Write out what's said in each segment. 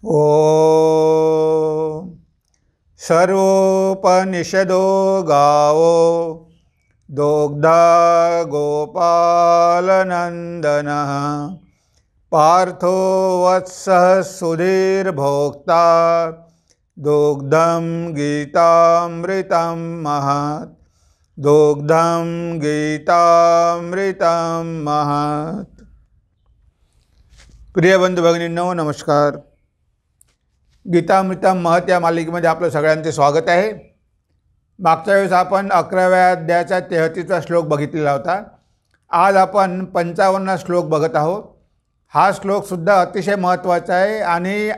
ॐ सर्वोपनिषदो गावो दुग्धा गोपालनन्दनः पार्थो वत्सः सुधीर्भोक्ता दुग्धं गीतामृतं महत् दुग्धं गीतामृतं महत्। प्रिय बंधू भगिनींनो नमस्कार। गीतामृतम महत् या मालिकेमध्ये आपलं सगळ्यांचे स्वागत आहे। मागच्या वेळेस आपण 11व्या अध्यायाचा 33वा श्लोक बघितलेला होता। आज आपण 55 श्लोक बघत आहोत। हा श्लोक सुद्धा अतिशय महत्त्वाचा आहे आणि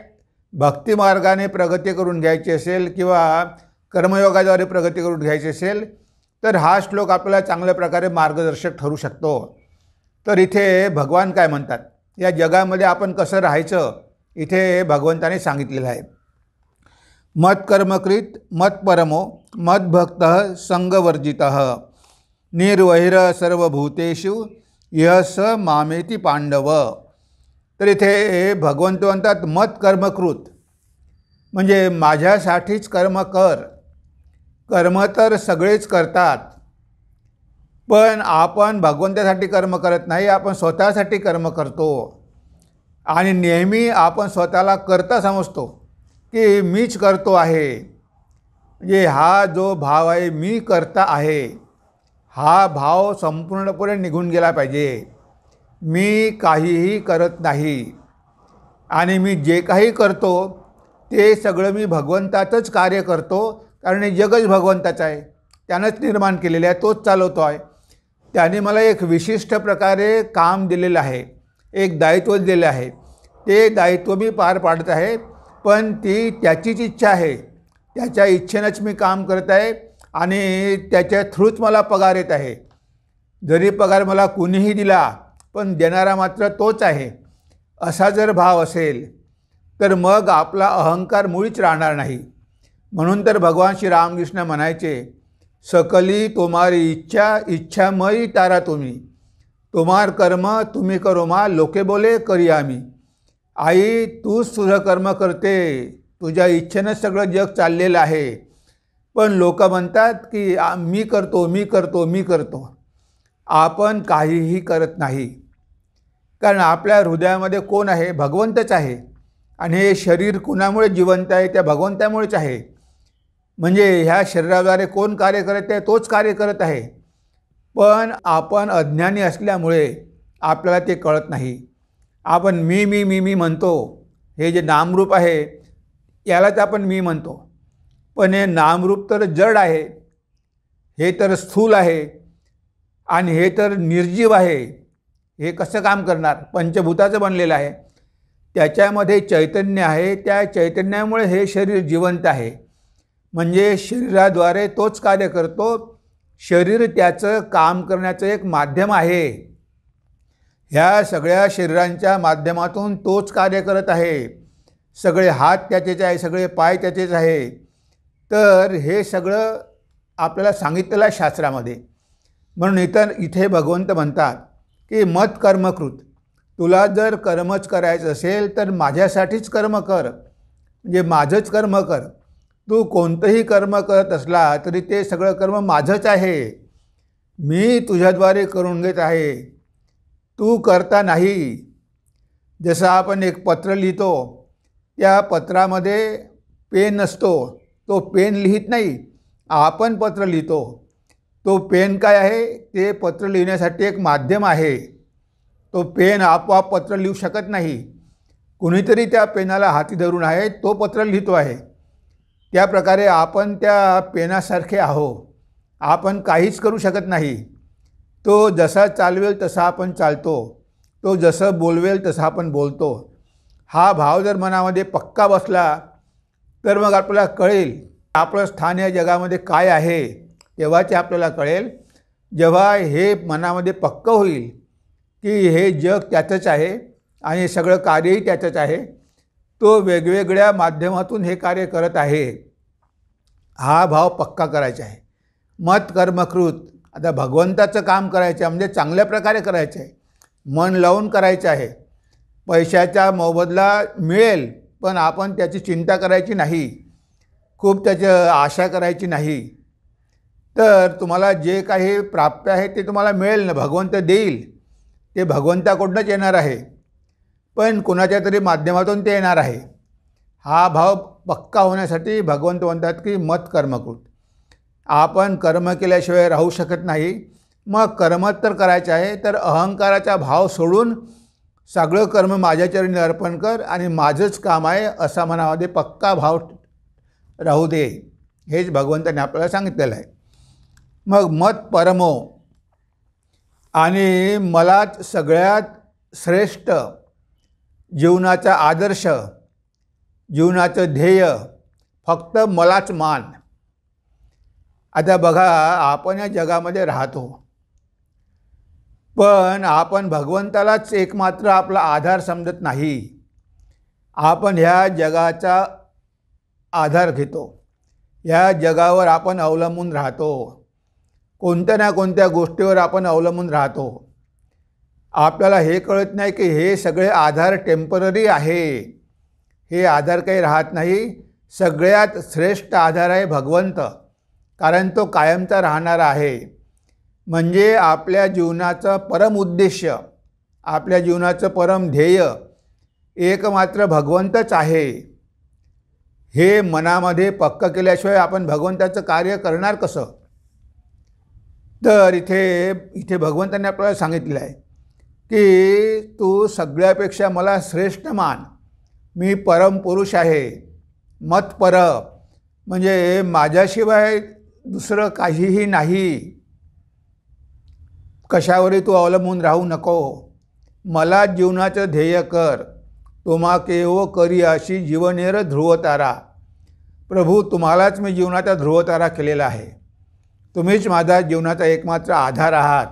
भक्ती मार्गाने प्रगती करून घ्यायची असेल किंवा कर्मयोगाद्वारे प्रगती करून घ्यायची असेल तर हा श्लोक आपल्याला चांगल्या प्रकारे मार्गदर्शक ठरू शकतो। तर इथे भगवान काय म्हणतात, या जगामध्ये आपण कसं राहायचं इथे भगवंताने सांगितलेलं आहे। मत कर्मकृत मत परमो मत भक्त संगवर्जितः निर्वैर सर्वभूतेषु यः स मामेति पांडव। तर इथे भगवंत म्हणतात मत कर्मकृत म्हणजे माझ्यासाठीच कर्म कर। कर्म तर सगळेच करतात, पण आपण भगवंतासाठी कर्म करत नाही, आपण स्वतःसाठी कर्म करतो आणि नेहमी आपण स्वतःला करता समजतो की मीच करतो आहे। म्हणजे हा जो भाव आहे मी करता आहे हा भाव संपूर्णपणे निघून गेला पाहिजे। मी काहीही करत नाही आणि मी जे काही करतो ते सगळं मी भगवंताचंच कार्य करतो, कारण हे जगच भगवंताचं आहे, त्यानंच निर्माण केलेलं आहे, तोच चालवतो आहे। त्याने मला एक विशिष्ट प्रकारे काम दिलेलं आहे, एक दायित्व दिलेलं आहे, ते दायित्व मी पार पाडत आहे, पण ती त्याचीच इच्छा आहे, त्याच्या इच्छेनंच मी काम करत आहे आणि त्याच्या थ्रूच मला पगार येत आहे। जरी पगार मला कुणीही दिला पण देणारा मात्र तोच आहे, असा जर भाव असेल तर मग आपला अहंकार मुळीच राहणार नाही। म्हणून तर भगवान श्री रामकृष्ण म्हणायचे, सकली तुम्हारी इच्छा इच्छामयी तारा तुम्ही तुम्हार कर्म तुम्ही करो मा लोके बोले करी आम्ही। आई तूच तुझं कर्म करते, तुझ्या इच्छेनं सगळं जग चाललेलं आहे, पण लोक म्हणतात की मी करतो मी करतो मी करतो। आपण काहीही करत नाही, कारण आपल्या हृदयामध्ये कोण आहे, भगवंतच आहे आणि हे शरीर कुणामुळे जिवंत आहे, त्या भगवंतामुळेच आहे। म्हणजे ह्या शरीराद्वारे कोण कार्य करत आहे, तोच कार्य करत आहे, पण आपण अज्ञानी असल्यामुळे आपल्याला ते कळत नाही। आपण मी मी मी मी म्हणतो, हे जे नामरूप आहे यालाच आपण मी म्हणतो, पण हे नामरूप तर जड आहे, हे तर स्थूल आहे आणि हे तर निर्जीव आहे। हे कसं काम करणार, पंचभूताचं बनलेलं आहे, त्याच्यामध्ये चैतन्य आहे, त्या चैतन्यामुळे हे शरीर जिवंत आहे। म्हणजे शरीराद्वारे तोच कार्य करतो, शरीर त्याचं काम करण्याचं एक माध्यम आहे। ह्या सगळ्या शरीरांच्या माध्यमातून तोच कार्य करत आहे, सगळे हात त्याचेच आहे, सगळे पाय त्याचेच आहे। तर हे सगळं आपल्याला सांगितलेलं आहे शास्त्रामध्ये। म्हणून इथे भगवंत म्हणतात की मत कर्मकृत, तुला जर कर्मच करायचं असेल तर माझ्यासाठीच कर्म कर, म्हणजे माझंच कर्म कर। तू कोणतंही कर्म करत असला तरी ते सगळं कर्म माझंच आहे, मी तुझ्याद्वारे करून घेत आहे, तू करता नाही। जसं आपण एक पत्र लिहितो, त्या पत्रामध्ये पेन नसतो, तो पेन लिहित नाही, आपण पत्र लिहितो। तो पेन काय आहे, ते पत्र लिहिण्यासाठी एक माध्यम आहे, तो पेन आपोआप पत्र लिहू शकत नाही, कुणीतरी त्या पेनाला हाती धरून आहे, तो पत्र लिहितो आहे। त्या प्रकारे आपण त्या पेनासारखे आहो, आपण काहीच करू शकत नाही। तो जसा चालवेल तसा आपण चालतो, तो जसं बोलवेल तसा आपण बोलतो। हा भाव जर मनामध्ये पक्का बसला तर मग आपल्याला कळेल आपलं स्थान या जगामध्ये काय आहे, तेव्हाच आपल्याला कळेल। जेव्हा हे मनामध्ये पक्कं होईल की हे जग त्याचंच आहे आणि सगळं कार्यही त्याचंच आहे, तो वेगवेगळ्या माध्यमातून हे कार्य करत आहे, हा भाव पक्का करायचा आहे। मत कर्मकृत, आता भगवंताचं काम करायचं आहे म्हणजे चांगल्या प्रकारे करायचं आहे, मन लावून करायचं आहे। पैशाचा मोबदला मिळेल पण आपण त्याची चिंता करायची नाही, खूप त्याची आशा करायची नाही, तर तुम्हाला जे काही प्राप्य आहे ते तुम्हाला मिळेल ना, भगवंत देईल. ते भगवंताकडूनच येणार आहे, पण कोणाच्या तरी माध्यमातून ते येणार आहे. हा भाव पक्का होण्यासाठी भगवंत म्हणतात की मत कर्मकृत. आपण कर्म केल्याशिवाय राहू शकत नाही. मग कर्म तर करायचे आहे, तर अहंकाराचा भाव सोडून सगळं कर्म माझ्या चरणी अर्पण कर आणि माझंच काम आहे असा मनामध्ये पक्का भाव राहू दे. हेच भगवंताने आपल्याला सांगितलेलं आहे. मग मत परमो, आणि मलाच सगळ्यात श्रेष्ठ जीवनाचा आदर्श, जीवनाचं ध्येय फक्त मलाच मान. आता बघा, आपण या जगामध्ये राहतो, पण आपण भगवंतालाच एकमात्र आपला आधार समजत नाही. आपण ह्या जगाचा आधार घेतो, ह्या जगावर आपण अवलंबून राहतो, कोणत्या ना कोणत्या गोष्टीवर आपण अवलंबून राहतो. आपल्याला हे कळत नाही की हे सगळे आधार टेम्पररी आहे. हे आधार काही राहत नाही. सगळ्यात श्रेष्ठ आधार आहे भगवंत, कारण तो कायमचा राहणारा आहे. म्हणजे आपल्या जीवनाचं परम उद्देश्य, आपल्या जीवनाचं परम ध्येय एकमात्र भगवंतच आहे. हे मनामध्ये पक्क केल्याशिवाय आपण भगवंताचं कार्य करणार कसं? तर इथे भगवंतांनी आपल्याला सांगितलं आहे की तू सगळ्यापेक्षा मला श्रेष्ठ मान. मी परमपुरुष आहे. मत पर, म्हणजे माझ्याशिवाय दुसरं काहीही नाही. कशावरही तू अवलंबून राहू नको. मला जीवनाचं ध्येय कर. तुम्हा केव करी अशी जीवनेर ध्रुवतारा. प्रभू, तुम्हालाच मी जीवनाचा ध्रुवतारा केलेला आहे. तुम्हीच माझा जीवनाचा एकमात्र आधार आहात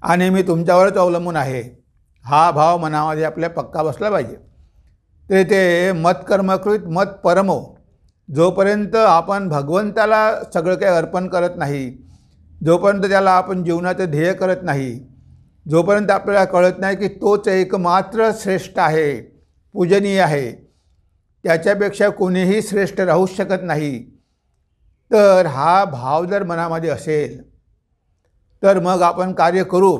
आणि मी तुमच्यावरच अवलंबून आहे. हा भाव मनामध्ये आपल्या पक्का बसला पाहिजे. ते मत कर्मकृत मत परमो. जोपर्यंत आपण भगवंताला सगळं काही अर्पण करत नाही, जोपर्यंत त्याला आपण जीवनाचं ध्येय करत नाही, जोपर्यंत आपल्याला कळत नाही की तोच एकमात्र श्रेष्ठ आहे, पूजनीय आहे, त्याच्यापेक्षा कोणीही श्रेष्ठ राहू शकत नाही, तर हा भाव जर मनामध्ये असेल तर मग आपण कार्य करू.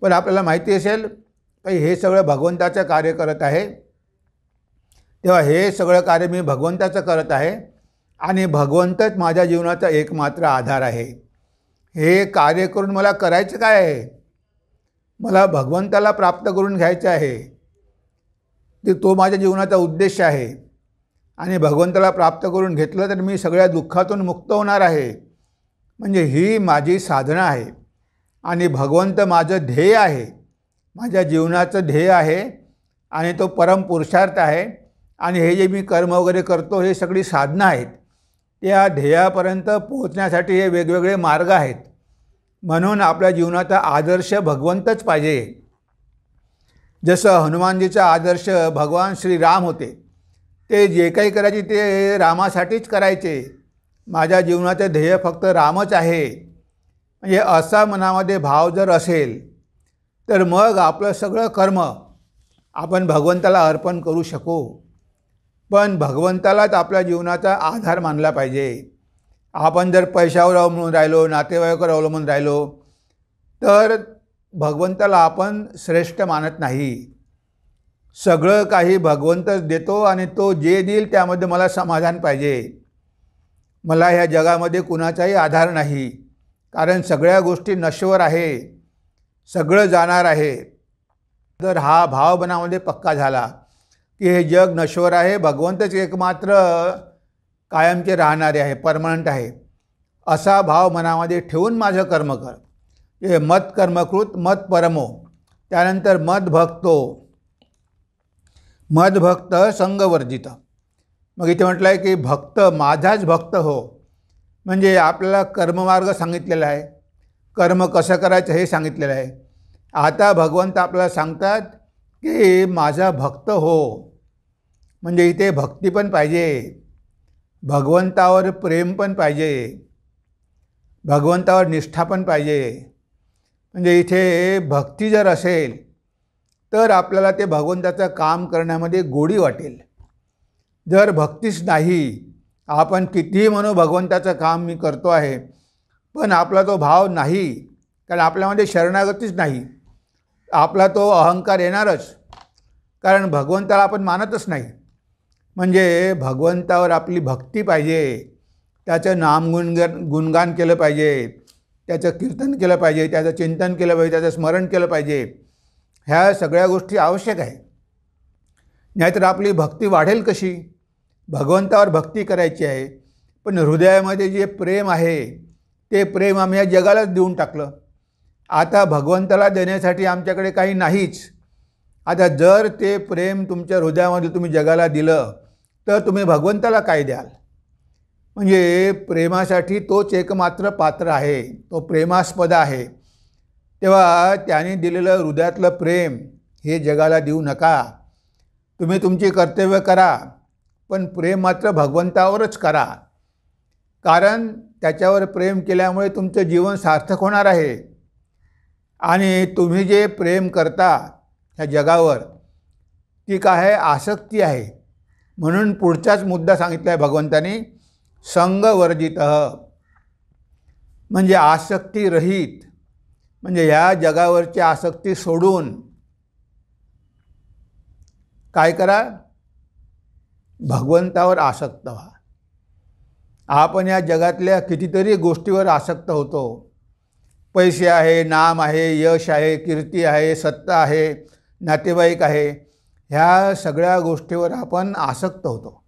पण आपल्याला माहिती असेल की हे सगळं भगवंताचं कार्य करत आहे, तेव्हा हे सगळं कार्य मी भगवंताचं करत आहे आणि भगवंतच माझ्या जीवनाचा एकमात्र आधार आहे. हे कार्य करून मला करायचं काय आहे? मला भगवंताला प्राप्त करून घ्यायचं आहे. तो माझ्या जीवनाचा उद्देश आहे आणि भगवंताला प्राप्त करून घेतलं तर मी सगळ्या दुःखातून मुक्त होणार आहे. म्हणजे ही माझी साधना आहे आणि भगवंत माझं ध्येय आहे, माझ्या जीवनाचं ध्येय आहे आणि तो परम पुरुषार्थ आहे. आणि हे जे मी कर्म वगैरे करतो हे सगळी साधनं आहेत. त्या ध्येयापर्यंत पोहोचण्यासाठी हे वेगवेगळे मार्ग आहेत. म्हणून आपल्या जीवनाचा आदर्श भगवंतच पाहिजे. जसं हनुमानजीचा आदर्श भगवान श्रीराम होते. ते जे काही करायचे ते रामासाठीच करायचे. माझ्या जीवनाचं ध्येय फक्त रामच आहे, म्हणजे असा मनामध्ये भाव जर असेल तर मग आपलं सगळं कर्म आपण भगवंताला अर्पण करू शकू. पण भगवंतालाच आपल्या जीवनाचा आधार मानला पाहिजे. आपण जर पैशावर अवलंबून राहिलो, नातेवाईकावर अवलंबून राहिलो, तर भगवंताला आपण श्रेष्ठ मानत नाही. सगळं काही भगवंतच देतो आणि तो जे देईल त्यामध्ये मला समाधान पाहिजे. मला ह्या जगामध्ये कुणाचाही आधार नाही, कारण सगळ्या गोष्टी नश्वर आहे, सगळं जाणार आहे. तर हा भाव मनामध्ये पक्का झाला की हे जग नश्वर आहे, भगवंतच एकमात्र कायमचे राहणारे आहे, परमनंट आहे, असा भाव मनामध्ये ठेवून माझं कर्म कर. हे मत कर्मकृत मत परमो. त्यानंतर मदभक्तो, मदभक्त संगवर्जित. मग इथे म्हटलं आहे की भक्त, माझाच भक्त हो. म्हणजे आपल्याला कर्ममार्ग सांगितलेला आहे, कर्म कसं करायचं हे सांगितलेलं आहे. आता भगवंत आपल्याला सांगतात की माझा भक्त हो. म्हणजे इथे भक्ती पण पाहिजे, भगवंतावर प्रेम पण पाहिजे, भगवंतावर निष्ठा पण पाहिजे. म्हणजे इथे भक्ती जर असेल तर आपल्याला ते भगवंताचं काम करण्यामध्ये गोडी वाटेल. जर भक्तीच नाही, आपण कितीही म्हणू भगवंताचं काम मी करतो आहे, पण आपला तो भाव नाही, कारण आपल्यामध्ये शरणागतीच नाही, आपला तो अहंकार येणारच, कारण भगवंताला आपण मानतच नाही. म्हणजे भगवंतावर आपली भक्ती पाहिजे, त्याचं गुणगान केलं पाहिजे, त्याचं कीर्तन केलं पाहिजे, त्याचं चिंतन केलं पाहिजे, त्याचं स्मरण केलं पाहिजे. ह्या सगळ्या गोष्टी आवश्यक आहे. नाहीतर आपली भक्ती वाढेल कशी? भगवंतावर भक्ती करायची आहे, पण हृदयामध्ये जे प्रेम आहे ते प्रेम आम्ही या जगालाच देऊन टाकलं. आता भगवंताला देण्यासाठी आमच्याकडे काही नाहीच. आता जर ते प्रेम तुमच्या हृदयामध्ये तुम्ही जगाला दिलं तर तुम्ही भगवंताला काय द्याल? म्हणजे प्रेमासाठी तोच एकमात्र पात्र आहे, तो प्रेमास्पद आहे. तेव्हा त्याने दिलेलं हृदयातलं प्रेम हे जगाला देऊ नका. तुम्ही तुमची कर्तव्य करा, पण प्रेम मात्र भगवंतावरच करा, कारण त्याच्यावर प्रेम केल्यामुळे तुमचं जीवन सार्थक होणार आहे. आणि तुम्ही जे प्रेम करता ह्या जगावर ती काय आहे? आसक्ती आहे. म्हणून पुढचाच मुद्दा सांगितला आहे भगवंतानी, संगवर्जितः, म्हणजे आसक्ती रहित. म्हणजे ह्या जगावरची आसक्ती सोडून काय करा? भगवंतावर आसक्त व्हा. आपण या जगातल्या कितीतरी गोष्टीवर आसक्त होतो. पैसे आहे, नाम आहे, यश आहे, कीर्ती आहे, सत्ता आहे, नातेवाईक आहे, ह्या सगळ्या गोष्टीवर आपण आसक्त होतो.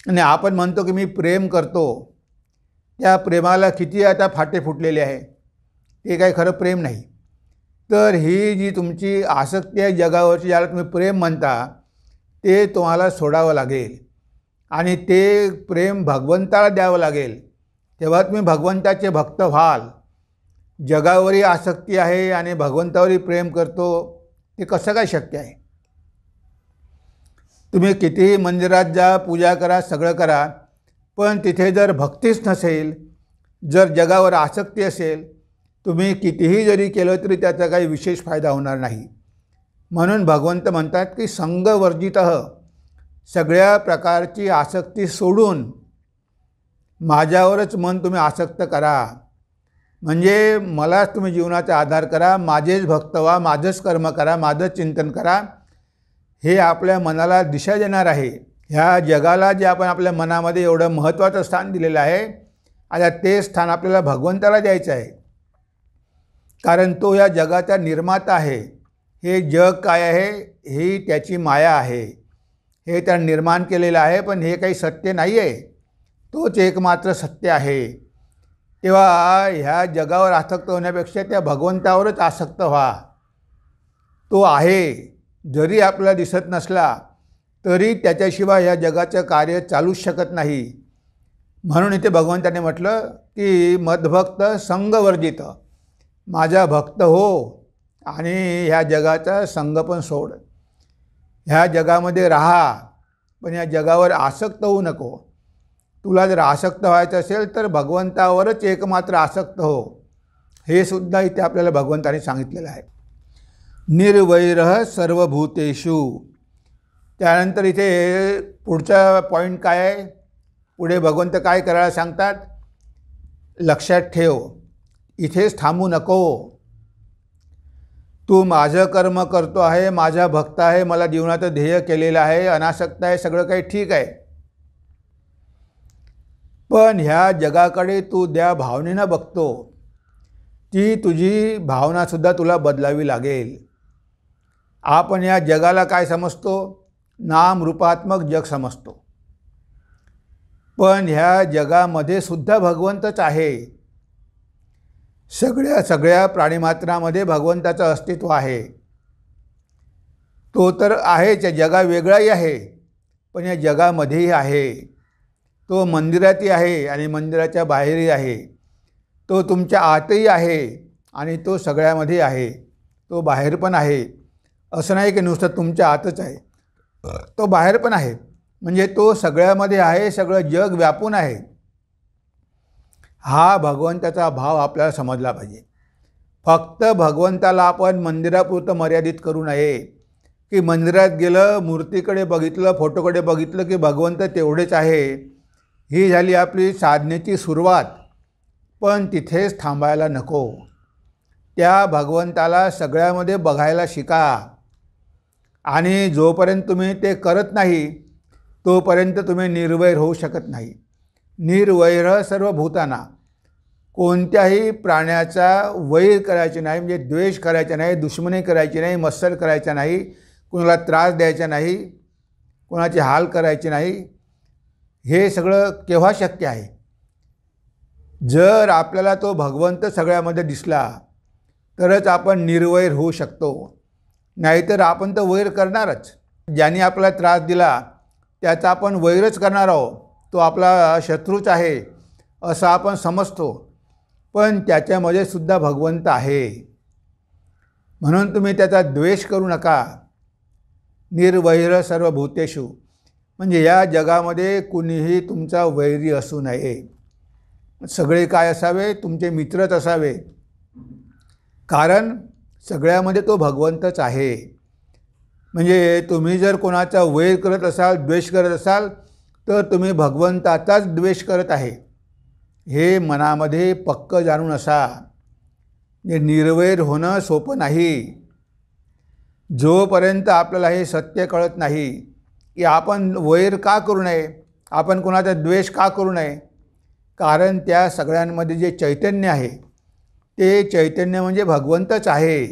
आणि आपण म्हणतो की मी प्रेम करतो. त्या प्रेमाला किती आता फाटे फुटलेले आहे, ते काही खरं प्रेम नाही. तर ही जी तुमची आसक्ती आहे जगावरची, ज्याला तुम्ही प्रेम म्हणता, ते तुम्हाला सोडावं लागेल आणि ते प्रेम भगवंताला द्यावं लागेल. तेव्हा तुम्ही भगवंताचे भक्त व्हाल. जगावरही आसक्ती आहे आणि भगवंतावरही प्रेम करतो, ते कसं काय शक्य आहे? तुम्ही कितीही मंदिरात जा, पूजा करा, सगळं करा, पण तिथे जर भक्तीच नसेल, जर जगावर आसक्ती असेल, तुम्ही कितीही जरी केलं तरी त्याचा काही विशेष फायदा होणार नाही. म्हणून भगवंत म्हणतात की संगवर्जितः, सगळ्या प्रकारची आसक्ती सोडून माझ्यावरच मन तुम्ही आसक्त करा. म्हणजे मलाच तुम्ही जीवनाचा आधार करा, माझेच भक्त व्हा, माझंच कर्म करा, माझंच चिंतन करा. हे आपल्या मनाला दिशा देणार आहे. ह्या जगाला जे आपण आपल्या मनामध्ये एवढं महत्त्वाचं स्थान दिलेलं आहे, आता ते स्थान आपल्याला भगवंताला द्यायचं आहे, कारण तो या जगाचा निर्माता आहे. हे जग काय आहे? ही त्याची माया आहे. हे त्याने निर्माण केलेलं आहे, पण हे काही सत्य नाही आहे. तोच एकमात्र सत्य आहे. तेव्हा ह्या जगावर आसक्त होण्यापेक्षा त्या भगवंतावरच आसक्त व्हा. तो आहे, जरी आपल्याला दिसत नसला तरी त्याच्याशिवाय ह्या जगाचं कार्य चालूच शकत नाही. म्हणून इथे भगवंताने म्हटलं की मद्भक्त संगवर्जित, माझा भक्त हो आणि ह्या जगाचा संग पण सोड. ह्या जगामध्ये राहा, पण या जगावर आसक्त होऊ नको. तुला जर आसक्त व्हायचं असेल तर भगवंतावरच एकमात्र आसक्त हो. हे सुद्धा इथे आपल्याला भगवंताने सांगितलेलं आहे. निर्वैरः सर्वभूतेषु. त्यानंतर इथे पुढचा पॉईंट काय आहे? पुढे भगवंत काय करायला सांगतात? लक्षात ठेव, इथेच थांबू नको. तू माझं कर्म करतो आहे, माझा भक्त आहे, मला जीवनाचं ध्येय केलेलं आहे, अनासक्त आहे, सगळं काही ठीक आहे, पण ह्या जगाकडे तू त्या भावनेनं बघतो. ती तुझी भावनासुद्धा तुला बदलावी लागेल. आपण या जगाला काय समजतो? नाम रूपात्मक जग समजतो, पण ह्या जगामध्ये सुद्धा भगवंतच आहे. सगळ्या प्राणीमात्रामध्ये भगवंताचं अस्तित्व आहे. तो तर आहेच, जगा वेगळाही आहे, पण या जगामध्येही आहे. तो मंदिरातही आहे आणि मंदिराच्या बाहेरही आहे. तो तुमच्या आतही आहे आणि तो सगळ्यामध्ये आहे. तो बाहेर पण आहे. असं नाही की नुसतं तुमच्या आतच आहे, तो बाहेर पण आहे. म्हणजे तो सगळ्यामध्ये आहे, सगळं जग व्यापून आहे. हा भगवंताचा भाव आपल्याला समजला पाहिजे. फक्त भगवंताला आपण मंदिरापुरतं मर्यादित करू नये, की मंदिरात गेलं, मूर्तीकडे बघितलं, फोटोकडे बघितलं की भगवंत तेवढेच आहे. ही झाली आपली साधनेची सुरुवात. पण तिथेच थांबायला नको. त्या भगवंताला सगळ्यामध्ये बघायला शिका. आणि जोपर्यंत तुम्ही ते करत नाही तोपर्यंत तुम्ही निर्वैर होऊ शकत नाही. निर्वैर सर्व भूताना. कोणत्याही प्राण्याचा वैर करायचे नाही, म्हणजे द्वेष करायचा नाही, दुश्मनी करायची नाही, मत्सर करायचा नाही, कोणाला त्रास द्यायचा नाही, कोणाचे हाल करायचे नाही. हे सगळं केव्हा शक्य आहे? जर आपल्याला तो भगवंत सगळ्यामध्ये दिसला तरच आपण निर्वैर होऊ शकतो. नाहीतर आपण तर वैर करणारच. ज्याने आपल्याला त्रास दिला त्याचा आपण वैरच करणार आहोत. तो आपला शत्रूच आहे असं आपण समजतो. पण त्याच्यामध्ये सुद्धा भगवंत आहे. म्हणून तुम्ही त्याचा द्वेष करू नका. निर्वैर सर्व भूतेषु, म्हणजे या जगामध्ये कुणीही तुमचा वैरी असू नये. सगळे काय असावे? तुमचे मित्रच असावे. कारण सगळ्यामध्ये तो भगवंतच आहे. म्हणजे तुम्ही जर कोणाचा वैर करत असाल, द्वेष करत असाल तर तुम्ही भगवंताचाच द्वेष करत आहे. हे मनामध्ये पक्क जाणून असा. म्हणजे निर्वैर होणं सोपं नाही. जोपर्यंत आपल्याला हे सत्य कळत नाही की आपण वैर का करू नये, आपण कोणाचा द्वेष का करू नये, कारण त्या सगळ्यांमध्ये जे चैतन्य आहे ते चैतन्य म्हणजे भगवंतच आहे.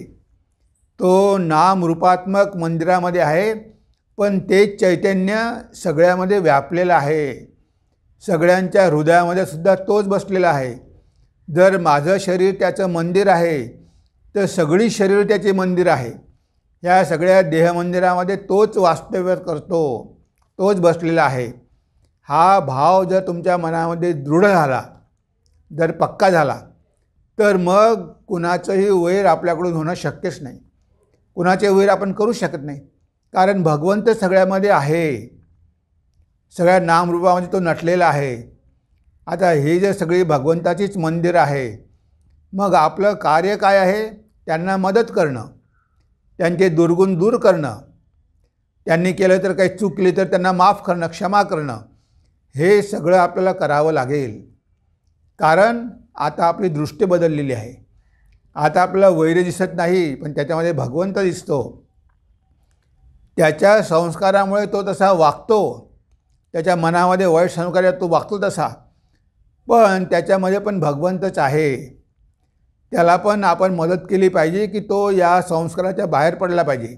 तो नामरूपात्मक मंदिरामध्ये आहे, पण तेच चैतन्य सगळ्यामध्ये व्यापलेलं आहे. सगळ्यांच्या हृदयामध्ये सुद्धा तोच बसलेला आहे. जर माझं शरीर त्याचं मंदिर आहे तर सगळी शरीर त्याचे मंदिर आहे. या सगळ्या देहमंदिरामध्ये तोच वास्तव्य करतो, तोच बसलेला आहे. हा भाव जर तुमच्या मनामध्ये दृढ झाला, जर पक्का झाला, तर मग कुणाचंही वैर आपल्याकडून होणं शक्यच नाही. कुणाचे वैर आपण करू शकत नाही, कारण भगवंत सगळ्यामध्ये आहे. सगळ्या नामरूपामध्ये तो नटलेला आहे. आता हे जे सगळी भगवंताचीच मंदिर आहे, मग आपलं कार्य काय आहे? त्यांना मदत करणं, त्यांचे दुर्गुण दूर करणं, त्यांनी केलं तर काही चुकली तर त्यांना माफ करणं, क्षमा करणं, हे सगळं आपल्याला करावं लागेल. कारण आता आपली दृष्टी बदललेली आहे. आता आपल्याला वैर दिसत नाही, पण त्याच्यामध्ये भगवंत दिसतो. त्याच्या संस्कारामुळे तो तसा वागतो. त्याच्या मनामध्ये वाईट संस्कार तो वागतो तसा, पण त्याच्यामध्ये पण भगवंतच आहे. त्याला पण आपण मदत केली पाहिजे की तो या संस्काराच्या बाहेर पडला पाहिजे.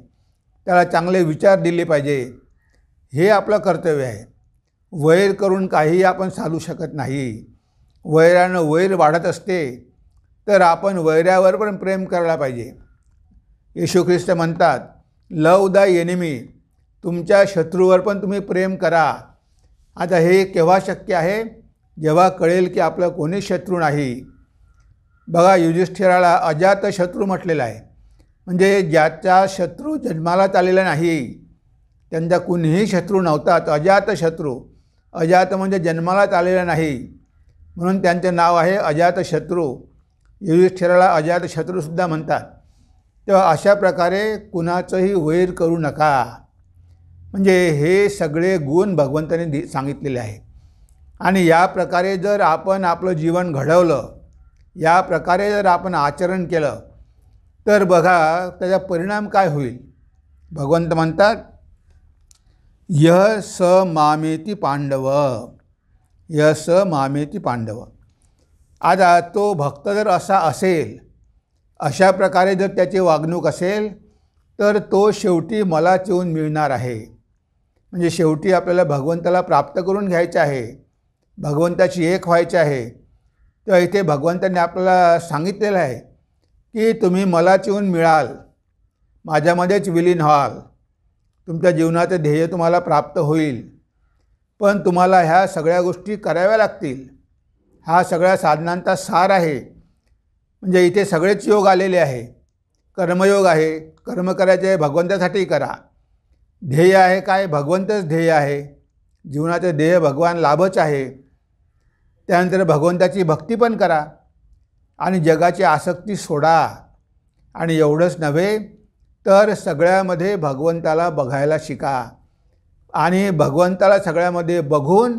त्याला चांगले विचार दिले पाहिजे. हे आपलं कर्तव्य आहे. वैर करून काहीही आपण चालू शकत नाही. वैरानं वैर वाढत असते, तर आपण वैरावर पण प्रेम करायला पाहिजे. येशू ख्रिस्त म्हणतात, लव द एनिमी, तुमच्या शत्रूवर पण तुम्ही प्रेम करा. आता हे केव्हा शक्य आहे? जेव्हा कळेल की आपलं कोणी शत्रू नाही. बघा, युधिष्ठिराला अजात शत्रू म्हटलेलं आहे. म्हणजे ज्याचा शत्रू जन्मालाच आलेला नाही, त्यांचा कुणीही शत्रू नव्हता, तो अजात शत्रू. अजात म्हणजे जन्मालाच आलेला नाही, म्हणून त्यांचे नाव आहे अजातशत्रू. युधिष्ठिराला अजातशत्रूसुद्धा म्हणतात. तेव्हा अशा प्रकारे कुणाचंही वैर करू नका. म्हणजे हे सगळे गुण भगवंताने सांगितलेले आहे. आणि या प्रकारे जर आपण आपलं जीवन घडवलं, या प्रकारे जर आपण आचरण केलं, तर बघा त्याचा परिणाम काय होईल. भगवंत म्हणतात, यः स मामेति पांडव, यः स मामेति पांडव. आता तो भक्त जर असा असेल, अशा प्रकारे जर त्याची वागणूक असेल, तर तो शेवटी मलाच येऊन मिळणार आहे. म्हणजे शेवटी आपल्याला भगवंताला प्राप्त करून घ्यायचं आहे, भगवंताची एक व्हायचे आहे. तर इथे भगवंताने आपल्याला सांगितलेलं आहे की तुम्ही मलाच येऊन मिळाल, माझ्यामध्येच विलीन व्हाल, तुमच्या जीवनाचं ध्येय तुम्हाला प्राप्त होईल. पण तुम्हाला ह्या सगळ्या गोष्टी कराव्या लागतील. हा सगळ्या साधनांचा सार आहे. म्हणजे इथे सगळेच योग आलेले आहे. कर्मयोग आहे, कर्म करायचे आहे भगवंतासाठी करा. ध्येय आहे काय? भगवंतच ध्येय आहे. जीवनाचं ध्येय भगवान लाभच आहे. त्यानंतर भगवंताची भक्ती पण करा आणि जगाची आसक्ती सोडा. आणि एवढंच नव्हे तर सगळ्यामध्ये भगवंताला बघायला शिका आणि भगवंताला सगळ्यामध्ये बघून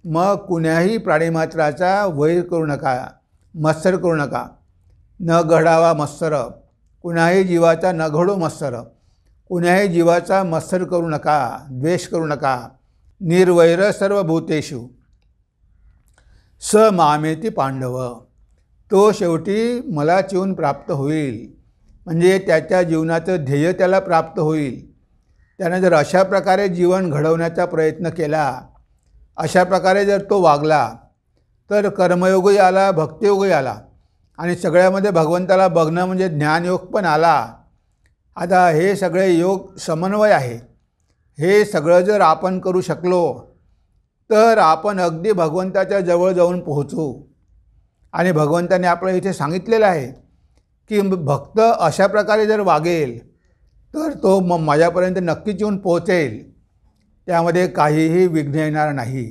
मग कुण्याही प्राणीमात्राचा वैर करू नका, मत्सर करू नका. न घडावा मत्सर, कुणाही जीवाचा न घडो मत्सर, कुण्याही जीवाचा मत्सर करू नका, द्वेष करू नका. निर्वैर सर्वभूतेषु स मामेती पांडव, तो शेवटी मला चिवून प्राप्त होईल. म्हणजे त्याच्या जीवनाचं ध्येय त्याला प्राप्त होईल. त्यानं जर अशा प्रकारे जीवन घडवण्याचा प्रयत्न केला, अशा प्रकारे जर तो वागला तर कर्मयोगही आला, भक्तियोगही आला आणि सगळ्यामध्ये भगवंताला बघणं म्हणजे ज्ञानयोग पण आला. आता हे सगळे योग समन्वय आहे. हे सगळं जर आपण करू शकलो तर आपण अगदी भगवंताच्या जवळ जाऊन पोहोचू. आणि भगवंताने आपल्याला इथे सांगितलेलं आहे की भक्त अशा प्रकारे जर वागेल तर तो मग माझ्यापर्यंत नक्कीच येऊन पोहोचेल, त्यामध्ये काहीही विघ्न येणार नाही.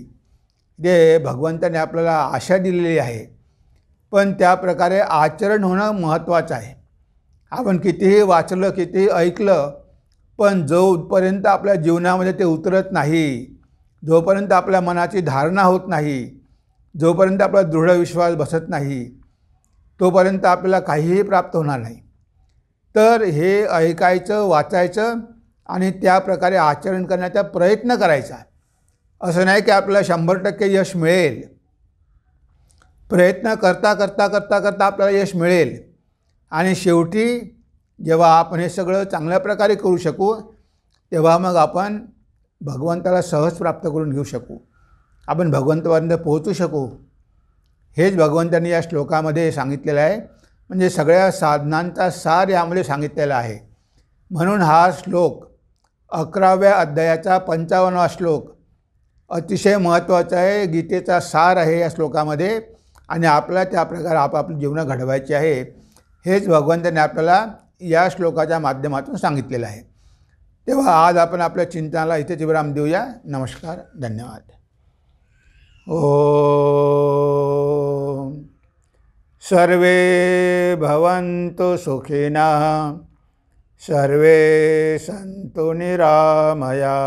जे भगवंताने आपल्याला आशा दिलेली आहे, पण त्या प्रकारे आचरण होणं महत्त्वाचं आहे. आपण कितीही वाचलं, कितीही ऐकलं, पण जोपर्यंत आपल्या जीवनामध्ये ते उतरत नाही, जोपर्यंत आपल्या मनाची धारणा होत नाही, जोपर्यंत आपला दृढ विश्वास बसत नाही, तोपर्यंत आपल्याला काहीही प्राप्त होणार नाही. तर हे ऐकायचं, वाचायचं आणि त्या प्रकारे आचरण करण्याचा प्रयत्न करायचा. असं नाही की आपल्याला 100% यश मिळेल. प्रयत्न करता करता करता करता आपल्याला यश मिळेल आणि शेवटी जेव्हा आपण हे सगळं चांगल्या प्रकारे करू शकू तेव्हा मग आपण भगवंताला सहज प्राप्त करून घेऊ शकू, आपण भगवंतापर्यंत पोहोचू शकू. हेच भगवंतांनी या श्लोकामध्ये सांगितलेलं आहे. म्हणजे सगळ्या साधनांचा सार यामध्ये सांगितलेला आहे. म्हणून हा श्लोक 11व्या अध्यायाचा 55वा श्लोक अतिशय महत्त्वाचा आहे. गीतेचा सार आहे या श्लोकामध्ये आणि आपल्याला त्या प्रकारे आपापली जीवन घडवायची आहे. हेच भगवंताने आपल्याला या श्लोकाच्या माध्यमातून सांगितलेलं आहे. तेव्हा आज आपण आपल्या चिंतनाला इथेच विराम देऊया. नमस्कार, धन्यवाद. ओम सर्वे भवन्तु सुखिनः, सर्वे सन्तु निरामया,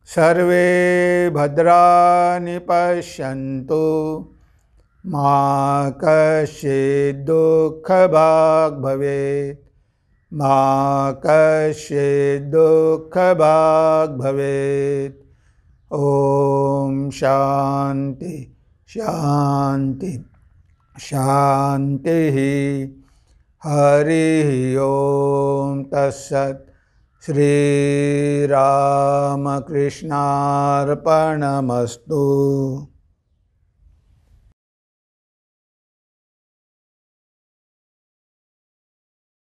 सर्वे भद्राणि पश्यन्तु, मा कश्चित् दुःखभाग् भवेत्, मा कश्चित् दुःखभाग् भवेत्. ओम शांति शांति शांति. हरि ओम तत्सत्. श्री रामकृष्णार्पणमस्तु.